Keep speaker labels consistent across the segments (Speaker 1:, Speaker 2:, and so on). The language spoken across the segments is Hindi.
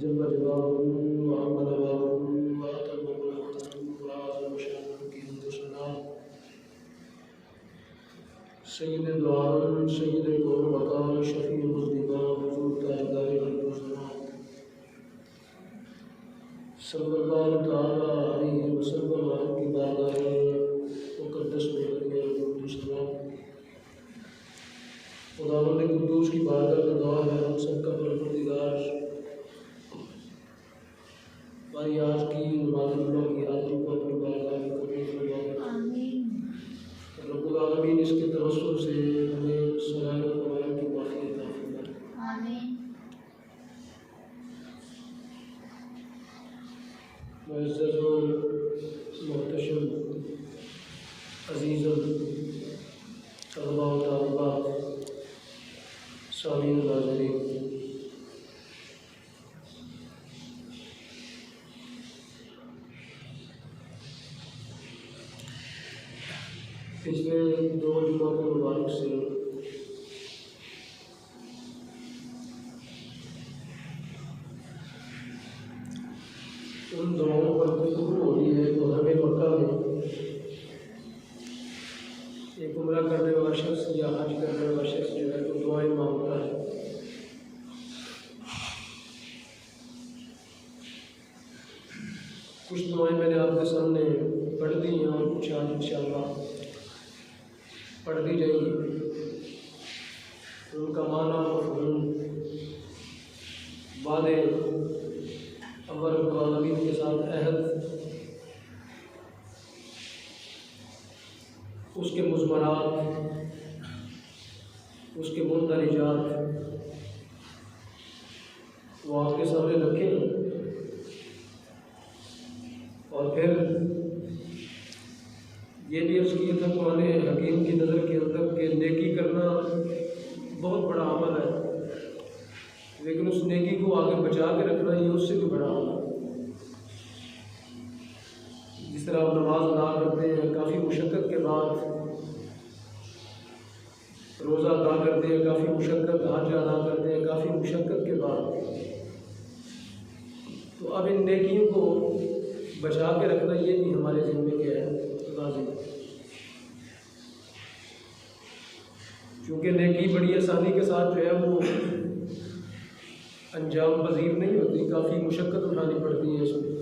Speaker 1: जल्ल जलालुहु व अम्मा नवालुहु व अतम क़ुरअतुहु व आज़म शानुहु की हम्द सना सय्यिद दुआन सय्यिद कौम मकान शफ़ी मुज़निबान हुज़ूर ताजदार क़ल्बुज़्ज़मान सल्लल्लाहु तआला अलैहि वसल्लम की बारगाह मुक़द्दस में सलाम। खुदावंद कुद्दूस की बारगाह में दुआ है हम सबका परवरदिगार हमारी आज की नमाज़ की हाज़िरी को अपनी बारगाह में कबूल फरमाए। आमीन। रब्बुल आलमीन इसके तवस्सुल से हमें सलाह क़ुरान की माफ़ी अता फरमाए। आमीन। मुअज़्ज़ज़ व मुहतशम अज़ीज़ तलबा व तालिबात सामीन नाज़रीन, पिछले दो जुमा के मुबारक से उन दुआओं पर गुफ्तगू हो रही है तो हमें मक्का में एक उम्रा करने वाला शख्स या हज करने वाला शख्स जो है तो दुआएं मांगता है। कुछ दुआएं मैंने आपके सामने पढ़ दी हैं और कुछ आज इंशाअल्लाह पढ़ दी जाएंगी। उनका माना मफ़हूम वादे अव्वल रब्बुल आलमीन के साथ अहद, उसके मुज़मरात, उसके मुंदरिजात वो आपके सामने रखें और फिर ये भी अर्ज़ किया था कुरान हकीम की नज़र के अंदर कि नेकी करना बहुत बड़ा अमल है, लेकिन उस नेकी को आगे बचा के रखना ये उससे भी बड़ा अमल है। जिस तरह आप नमाज अदा करते हैं काफ़ी मुशक्क़त के बाद, रोज़ा अदा करते हैं काफ़ी मुशक्क़त, हज अदा करते हैं काफ़ी मुशक्क़त के बाद, तो अब इन नेकियों को बचा के रखना ये भी हमारे ज़िम्मे के है लाज़िम। क्योंकि नेकी बड़ी आसानी के साथ जो है वो अंजाम पजीर नहीं होती, काफ़ी मुशक्क़त उठानी पड़ती है इसमें।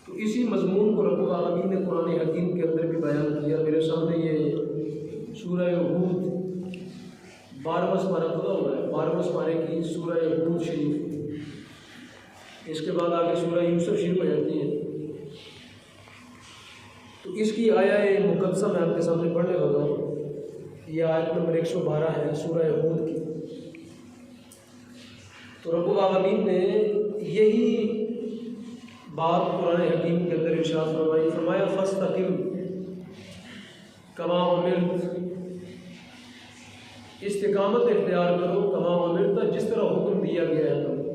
Speaker 1: तो इसी मज़मून को रब्बुल आलमीन ने कुरान हकीम के अंदर भी बयान किया। मेरे सामने ये सूरह हूद 12वां पारा खुला हुआ है, 12वें पारे की सूरह हूद शरीफ। इसके बाद आगे सूरह यूसुफ शुरू हो जाती है। तो इसकी आया मुकद्दसा मैं आपके सामने पढ़ने लगा हूँ। यह आयत नंबर 112 है सूरह हूद की। तो रब्बुल आलमीन ने यही बात कुरान हकीम के अंदर इरशाद फरमाई, फरमाया फस्तक़िम कमा उमिर्त, इस्तिकामत इख्तियार करो कमा उमिर्त, जिस तरह हुक्म दिया गया है तुमको।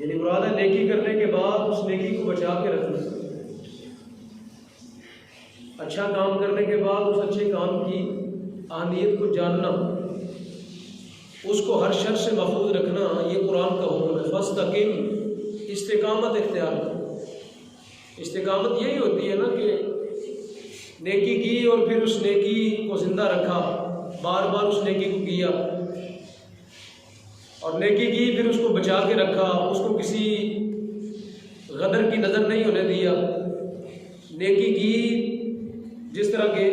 Speaker 1: यानी मुराद है नेकी करने के बाद उस नेकी को बचा के रखना, अच्छा काम करने के बाद उस अच्छे काम की अहमियत को जानना, उसको हर शर से महफूज रखना, ये कुरान का हुक्म है। फस्तक़िम, इस्तिकामत इख्तियार करो। इस्तिकामत यही होती है ना कि नेकी की और फिर उस नेकी को ज़िंदा रखा, बार बार उस नेकी को किया, और नेकी की फिर उसको बचा के रखा, उसको किसी गदर की नज़र नहीं होने दिया। नेकी की जिस तरह के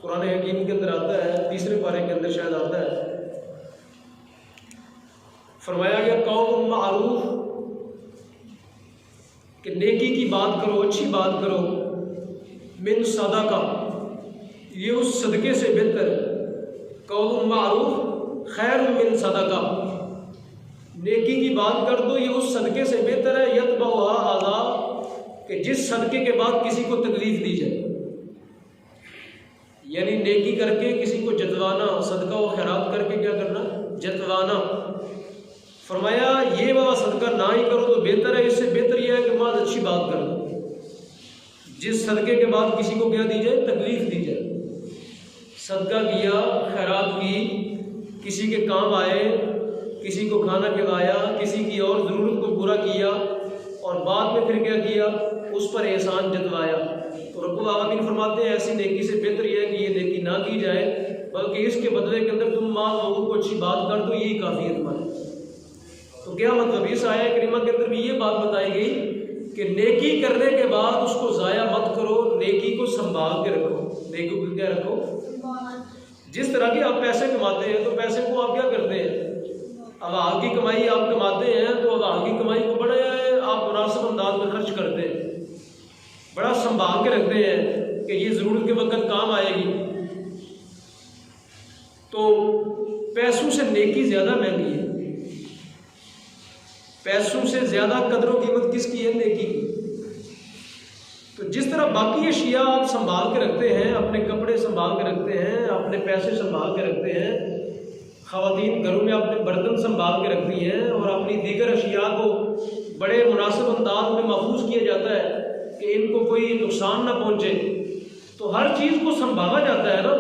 Speaker 1: कुरान हकीम के अंदर आता है, 3रे पारे के अंदर शायद आता है, फरमाया गया कौल मारूफ, कि नेकी की बात करो, अच्छी बात करो, मिन सदका, ये उस सदके से बेहतर है। कौल मारूफ खैर मिन सदका, नेकी की बात कर दो ये उस सदके से बेहतर है। यतबउहा आज़ा, कि जिस सदके के बाद किसी को तकलीफ दी जाए, यानी नेकी करके किसी को जतवाना, सदका व खैरात करके क्या करना, जतवाना। फरमाया ये वाला सदका ना ही करो तो बेहतर है। इससे बेहतर यह है कि बात अच्छी बात कर दो, जिस सदके के बाद किसी को क्या दी जाए, तकलीफ दी जाए। सदका किया, खैरात की, किसी के काम आए, किसी को खाना खिलाया, किसी की और ज़रूरत को पूरा किया और बाद में फिर क्या किया, उस पर एहसान जतवाया। तो रब्बुल आलमीन फरमाते हैं ऐसी नेकी से बेहतर यह है कि ये नेकी ना की जाए, बल्कि इसके बदले के अंदर तुम माँ लोगों को अच्छी बात कर दो, यही काफ़ी है तुम्हारे। तो क्या मतलब, इस आया करीमा के अंदर भी ये बात बताई गई कि नेकी करने के बाद उसको ज़ाया मत करो, नेकी को संभाल के रखो। नेकी को क्या रखो, जिस तरह के आप पैसे कमाते हैं तो पैसे को आप क्या करते हैं, अब आगे की कमाई आप कमाते हैं तो अब आगे की कमाई को बड़े आप मुनासिब अंदाज में खर्च करते हैं, बड़ा संभाल के रखते हैं कि ये ज़रूरत के वक्त काम आएगी। तो पैसों से नेकी ज़्यादा महंगी है, पैसों से ज़्यादा कदर व कीमत किसकी है, नेकी की। तो जिस तरह बाकी अशिया आप संभाल के रखते हैं, अपने कपड़े संभाल के रखते हैं, अपने पैसे संभाल के रखते हैं, ख़वातीन घरों में अपने बर्तन संभाल के रखती हैं और अपनी दीगर अशिया को बड़े मुनासिब अंदाज में महफूज किया जाता है कि इनको कोई नुकसान ना पहुँचे, तो हर चीज़ को संभाला जाता है ना।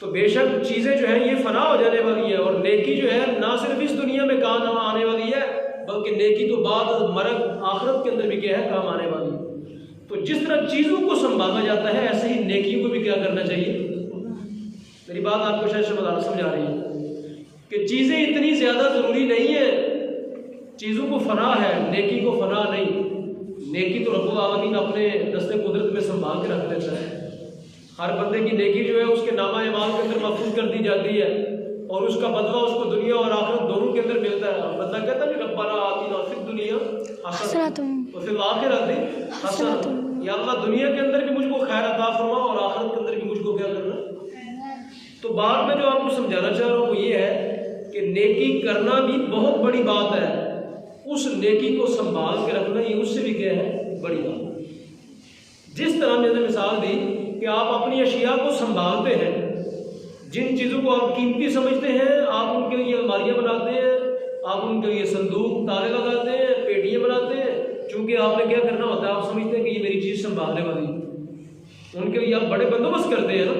Speaker 1: तो बेशक चीज़ें जो है ये फना हो जाने वाली है, और नेकी जो है ना सिर्फ इस दुनिया में काम आने वाली है, बल्कि नेकी तो बाद मरग आखिरत के अंदर भी क्या है, काम आने वाली है। तो जिस तरह चीज़ों को संभाला जाता है, ऐसे ही नेकियों को भी क्या करना चाहिए। मेरी बात आपको शायद समझा रही है कि चीज़ें इतनी ज़्यादा ज़रूरी नहीं है, चीज़ों को फना है, नेकी को फना नहीं। नेकी तो रब्बुल आलमीन अपने दस्ते कुदरत में संभाल के रख देता है। हर बंदे की नेकी जो है उसके नामा इमाल के अंदर महफूज कर दी जाती है, और उसका बदला उसको दुनिया और आखिरत दोनों के अंदर मिलता है। बंदा कहता है रब्बाना आतिना फिद दुनिया हसनतुन व फिल आखिरति हसनतुन, या अल्लाह दुनिया के अंदर भी मुझको खैर अता फरमा और आखिरत के अंदर भी मुझको क्या करना। तो बाद में जो आपको समझाना चाह रहा हूँ वो ये है कि नेकी करना भी बहुत बड़ी बात है, उस नेकी को संभाल के रखना ये उससे भी क्या है, बड़ी बात। जिस तरह मैंने मिसाल दी कि आप अपनी अशिया को संभालते हैं, जिन चीज़ों को आप कीमती समझते हैं आप उनके लिए अलमारियाँ बनाते हैं, आप उनके लिए संदूक ताले लगाते हैं, पेटियाँ बनाते हैं, क्योंकि आपने क्या करना होता है, आप समझते हैं कि ये मेरी चीज़ संभालने वाली है। उनके लिए आप बड़े बंदोबस्त करते हैं ना,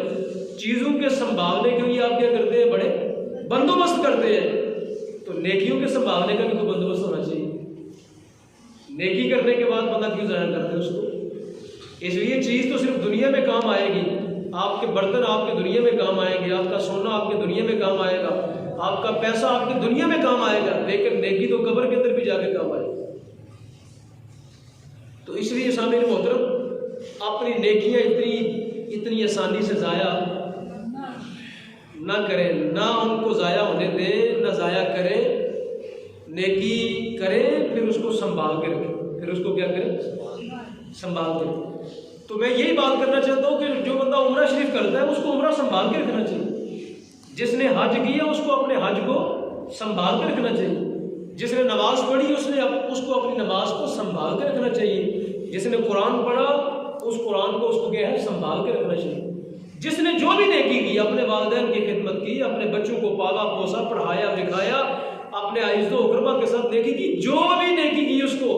Speaker 1: चीज़ों के संभालने के लिए आप क्या करते हैं, बड़े बंदोबस्त करते हैं। तो नेकियों के संभालने का भी तो बंदोबस्त होना चाहिए। नेकी करने के बाद बंदा क्यों ज़ाया करते हैं उसको। इसलिए चीज़ तो सिर्फ दुनिया में काम आएगी, आपके बर्तन आपके दुनिया में काम आएंगे, आपका सोना आपके दुनिया में काम आएगा, आपका पैसा आपकी दुनिया में काम आएगा, लेकिन नेकी तो कब्र के अंदर भी जाके काम आएगी। तो इसलिए सामने मोहतरम अपनी नेकियां इतनी आसानी से ज़ाया ना करें, ना उनको ज़ाया होने दें, ना ज़ाया करें। नेकी करें फिर उसको संभाल के रखें, फिर उसको क्या करें, संभाल के रखें। तो मैं यही बात करना चाहता हूँ कि जो बंदा उम्रा शरीफ करता है उसको उम्रा संभाल के रखना चाहिए, जिसने हज किया उसको अपने हज को संभाल के रखना चाहिए, जिसने नमाज पढ़ी उसको अपनी नमाज को संभाल के रखना चाहिए, जिसने कुरान पढ़ा उस कुरान को उसको क्या है, संभाल के रखना चाहिए। जिसने जो भी नेकी की, अपने वालिदैन की खिदमत की, अपने बच्चों को पाला पोसा पढ़ाया लिखाया, अपने आइज़ो अक़रबा के साथ नेकी की, जो भी नेकी की उसको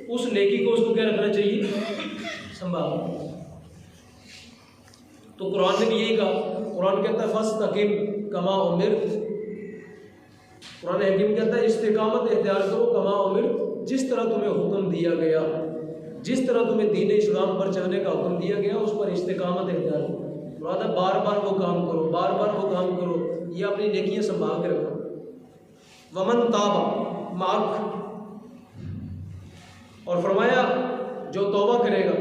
Speaker 1: उस नेकी को उसको क्या रखना चाहिए, संभाल। तो कुरान ने भी यही कहा, कुरान कहता है फस्तक़िम कमा उमिर्त, कुरान हकीम कहता है इस्तिकामत इख्तियार करो कमा उमिर्त, जिस तरह तुम्हें हुक्म दिया गया, जिस तरह तुम्हें दीन इस्लाम पर चलने का हुक्म दिया गया उस पर इस्तिकामत इख्तियार करो। मुराद है बार बार वो काम करो, बार बार वो काम करो, ये अपनी नेकियां संभाल के रखो। वमन ताबा माक, और फरमाया जो तौबा करेगा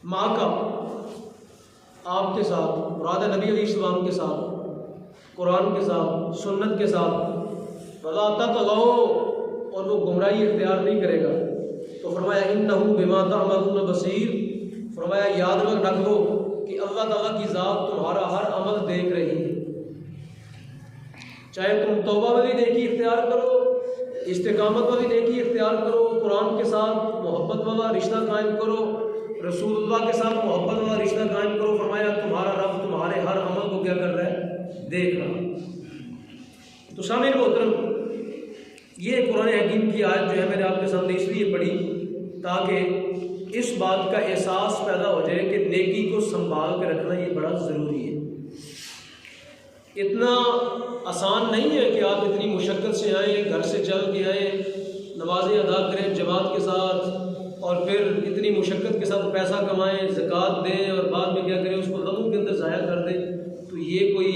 Speaker 1: माँ का आपके साथ, मुराद है नबी अलैहिस्सलाम के साथ, कुरान के साथ, सुन्नत के साथ, वला ततगौ, और वो गुमराही इख्तियार नहीं करेगा। तो फरमाया इन्नहु बिमा तअमलून बसीर, फरमाया याद रख लो कि अल्लाह ताला की ज़ात तुम्हारा हर अमल देख रही है। चाहे तुम तौबा वाली नेकी इख्तियार करो, इस्तिकामत वाली नेकी इख्तियार करो, कुरान के साथ मोहब्बत वाला रिश्ता कायम करो, रसूलुल्लाह के साथ मोहब्बत वाला रिश्ता कायम करो, फरमाया तुम्हारा रब तुम्हारे हर अमल को क्या कर रहा है, देख रहा। तो सामने मोहतरम, ये कुरान हकीम की आयत जो है मैंने आपके सामने इसलिए पढ़ी ताकि इस बात का एहसास पैदा हो जाए कि नेकी को संभाल के रखना ये बड़ा ज़रूरी है। इतना आसान नहीं है कि आप इतनी मुशक्क़त से आएँ, घर से चल के आएँ, नमाज़ें अदा करें जमात के साथ और फिर इतनी मुशक्क़त के साथ पैसा कमाएं, ज़कात दें और बाद में क्या करें, उसको गमों के अंदर ज़ाया कर दें। तो ये कोई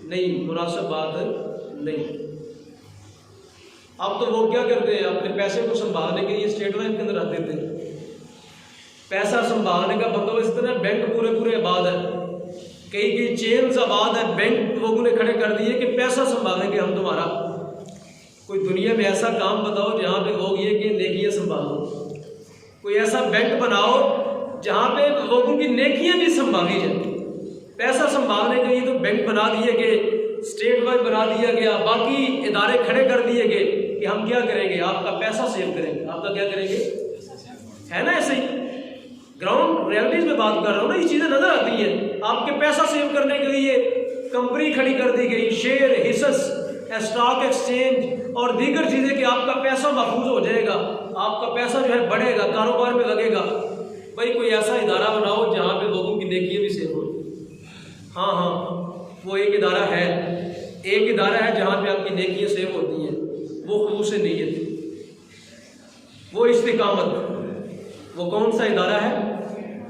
Speaker 1: नहीं, मुनासिब बात नहीं। अब तो वो क्या करते हैं, अपने पैसे को संभालने के लिए स्टेट बैंक के अंदर रख देते हैं। पैसा संभालने का बंदोबस्त इतना, बैंक पूरे पूरे आबाद है, कई चेन्स आबाद है, बैंक लोगों ने खड़े कर दिए कि पैसा संभालेंगे हम तुम्हारा। कोई दुनिया में ऐसा काम बताओ जहाँ पे लोग ये कि नेकियां संभालो, कोई ऐसा बैंक बनाओ जहाँ पे लोगों की नेकियां भी संभाली जाए। पैसा संभालने के लिए तो बैंक बना दिए गए, स्टेट बैंक बना दिया गया, बाकी इदारे खड़े कर दिए गए कि हम क्या करेंगे, आपका पैसा सेव करेंगे। आपका क्या करेंगे, है ना? ऐसे ही ग्राउंड रियलिटीज में बात कर रहा हूँ ना, ये चीज़ें नजर आती हैं। आपके पैसा सेव करने के लिए कंपनी खड़ी कर दी गई, शेयर, हिस्स, स्टॉक एक्सचेंज और दीगर चीज़ें कि आपका पैसा महफूज हो जाएगा, आपका पैसा जो है बढ़ेगा, कारोबार में लगेगा। भाई कोई ऐसा इदारा बनाओ जहाँ पे लोगों की नेकियां भी सेव हो। हाँ, वो एक इदारा है जहाँ पे आपकी नेकियां सेव होती हैं, वो खुलूस नीयत, वो इस्तिकामत। वो कौन सा इदारा है?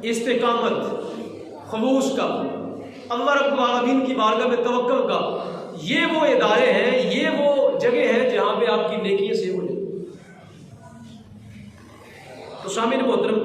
Speaker 1: इस्तिकामत, खुलूस का, अल्लाह रब्बुल आलमीन की बारगाह में तवक्कुल का। ये वो इदारे हैं, ये वो जगह है जहाँ पे आपकी नेकियां सेव हो जाए। तो शामिल मोहतरम,